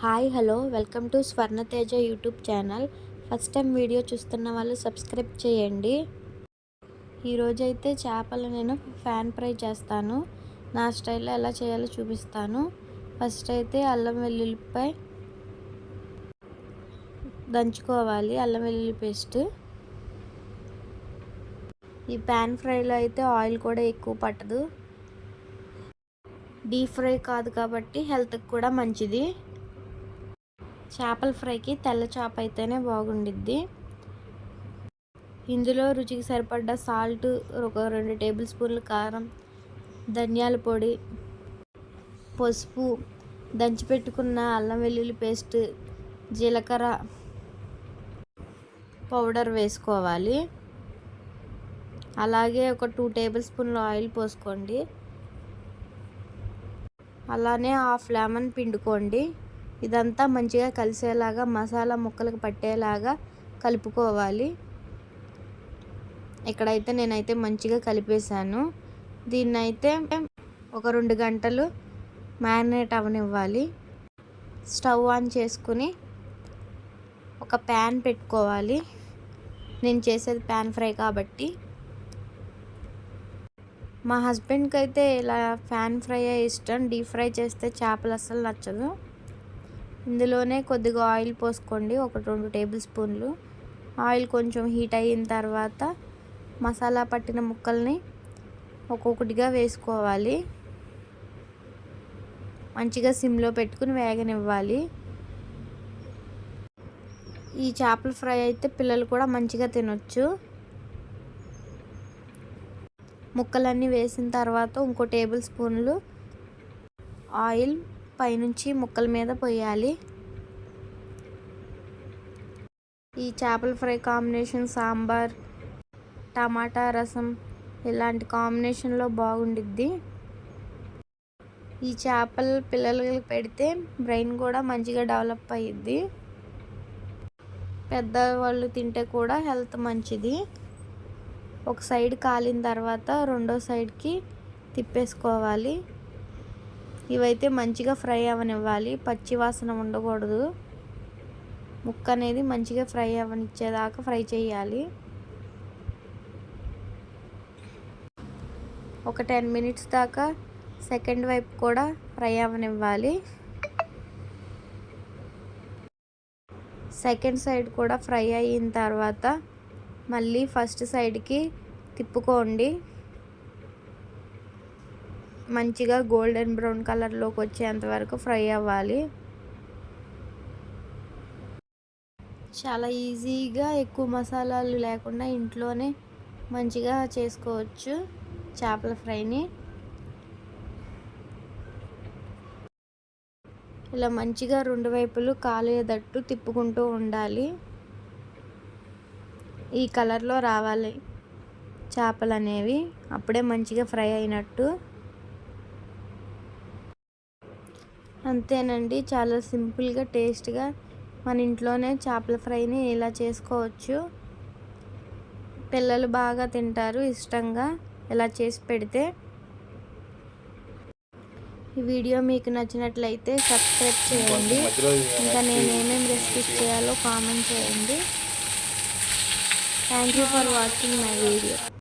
Hi hello welcome to Swarnateja YouTube channel. First time video చూస్తున్న వాళ్ళు subscribe చేయండి. ఈరోజైతే చేపలు నేను ఫ్యాన్ ఫ్రై చేస్తాను. నా స్టైల్లో ఎలా చేయాలో చూపిస్తాను. ఫస్ట్ అయితే అల్లం వెల్లుల్లిపాయ దంచుకోవాలి, అల్లం వెల్లుల్లి పేస్ట్. ఈ ప్యాన్ ఫ్రైలో అయితే ఆయిల్ కూడా ఎక్కువ పట్టదు, డీప్ ఫ్రై కాదు కాబట్టి హెల్త్కి కూడా మంచిది. చేపల ఫ్రైకి తెల్ల చేప అయితేనే బాగుండిద్ది. ఇందులో రుచికి సరిపడ్డ సాల్ట్, ఒక 2 టేబుల్ స్పూన్లు కారం, ధనియాల పొడి, పసుపు, దంచిపెట్టుకున్న అల్లం వెల్లుల్లి పేస్ట్, జీలకర్ర పౌడర్ వేసుకోవాలి. అలాగే ఒక 2 టేబుల్ స్పూన్లు ఆయిల్ పోసుకోండి. అలానే హాఫ్ లెమన్ పిండుకోండి. ఇదంతా మంచిగా కలిసేలాగా, మసాలా ముక్కలకు పట్టేలాగా కలుపుకోవాలి. ఇక్కడైతే నేనైతే మంచిగా కలిపేశాను. దీన్నైతే ఒక 2 గంటలు మ్యారినేట్ అవనివ్వాలి. స్టవ్ ఆన్ చేసుకుని ఒక ప్యాన్ పెట్టుకోవాలి. నేను చేసేది ప్యాన్ ఫ్రై కాబట్టి. మా హస్బెండ్కి అయితే ఇలా ప్యాన్ ఫ్రై ఇష్టం, డీప్ ఫ్రై చేస్తే చేపలు అస్సలు నచ్చదు. ఇందులోనే కొద్దిగా ఆయిల్ పోసుకోండి, ఒక 2 టేబుల్ స్పూన్లు. ఆయిల్ కొంచెం హీట్ అయిన తర్వాత మసాలా పట్టిన ముక్కల్ని ఒక్కొక్కటిగా వేసుకోవాలి. మంచిగా సిమ్లో పెట్టుకుని వేగనివ్వాలి. ఈ చేపల ఫ్రై అయితే పిల్లలు కూడా మంచిగా తినొచ్చు. ముక్కలన్నీ వేసిన తర్వాత ఇంకో టేబుల్ స్పూన్లు ఆయిల్ పైనుంచి ముక్కల మీద పోయాలి. ఈ చేపల ఫ్రై కాంబినేషన్ సాంబార్, టమాటా రసం ఇలాంటి కాంబినేషన్లో బాగుండిద్ది. ఈ చేపలు పిల్లలకి పెడితే బ్రెయిన్ కూడా మంచిగా డెవలప్ అయ్యిద్ది. పెద్దవాళ్ళు తింటే కూడా హెల్త్ మంచిది. ఒక సైడ్ కాలిన తర్వాత రెండో సైడ్కి తిప్పేసుకోవాలి. ఇవైతే మంచిగా ఫ్రై అవనివ్వాలి, పచ్చి వాసన ఉండకూడదు. ముక్క అనేది మంచిగా ఫ్రై అవనిచ్చేదాకా ఫ్రై చేయాలి. ఒక 10 మినిట్స్ దాకా సెకండ్ వైపు కూడా ఫ్రై అవనివ్వాలి. సెకండ్ సైడ్ కూడా ఫ్రై అయిన తర్వాత మళ్ళీ ఫస్ట్ సైడ్కి తిప్పుకోండి. మంచిగా గోల్డెన్ బ్రౌన్ కలర్లోకి వచ్చేంత వరకు ఫ్రై అవ్వాలి. చాలా ఈజీగా, ఎక్కువ మసాలాలు లేకుండా ఇంట్లోనే మంచిగా చేసుకోవచ్చు చేపల ఫ్రైని. ఇలా మంచిగా 2 వైపులు కాలేదట్టు తిప్పుకుంటూ ఉండాలి. ఈ కలర్లో రావాలి చేపలు అనేవి, అప్పుడే మంచిగా ఫ్రై అయినట్టు. అంతేనండి, చాలా సింపుల్గా టేస్ట్గా మన ఇంట్లోనే చేపల ఫ్రైని ఇలా చేసుకోవచ్చు. పిల్లలు బాగా తింటారు ఇష్టంగా ఇలా చేసి పెడితే. ఈ వీడియో మీకు నచ్చినట్లయితే సబ్స్క్రైబ్ చేయండి. ఇంకా నేను ఏమేమి రెసిపీస్ చేయాలో కామెంట్ చేయండి. Thank you for watching my video.